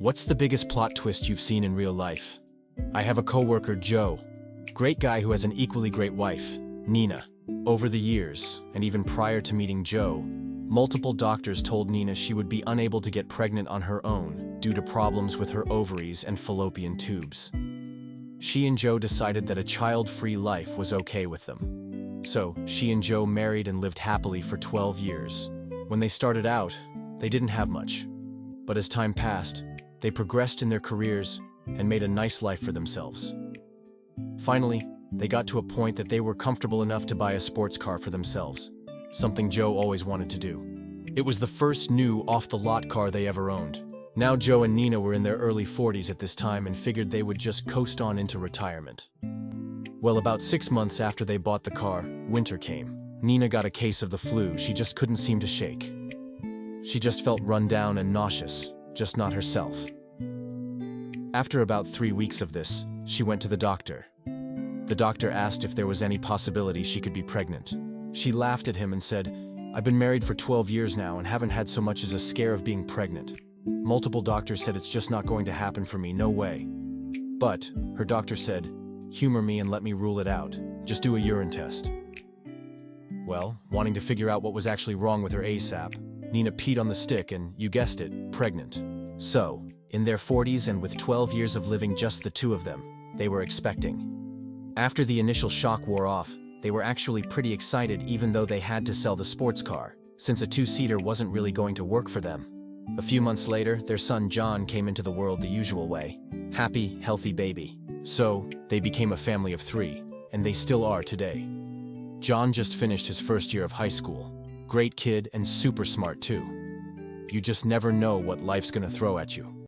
What's the biggest plot twist you've seen in real life? I have a coworker, Joe. Great guy who has an equally great wife, Nina. Over the years, and even prior to meeting Joe, multiple doctors told Nina she would be unable to get pregnant on her own due to problems with her ovaries and fallopian tubes. She and Joe decided that a child-free life was okay with them. So, she and Joe married and lived happily for 12 years. When they started out, they didn't have much. But as time passed, they progressed in their careers and made a nice life for themselves. Finally, they got to a point that they were comfortable enough to buy a sports car for themselves, something Joe always wanted to do. It was the first new off-the-lot car they ever owned. Now Joe and Nina were in their early 40s at this time and figured they would just coast on into retirement. Well, about 6 months after they bought the car, winter came. Nina got a case of the flu she just couldn't seem to shake. She just felt run down and nauseous, just not herself. After about 3 weeks of this, she went to the doctor. The doctor asked if there was any possibility she could be pregnant. She laughed at him and said, "I've been married for 12 years now and haven't had so much as a scare of being pregnant. Multiple doctors said it's just not going to happen for me, no way." But, her doctor said, "Humor me and let me rule it out. Just do a urine test." Well, wanting to figure out what was actually wrong with her ASAP, Nina peed on the stick and, you guessed it, pregnant. So, in their 40s and with 12 years of living just the two of them, they were expecting. After the initial shock wore off, they were actually pretty excited even though they had to sell the sports car, since a two-seater wasn't really going to work for them. A few months later, their son John came into the world the usual way. Happy, healthy baby. So, they became a family of 3, and they still are today. John just finished his first year of high school. Great kid and super smart too. You just never know what life's gonna throw at you.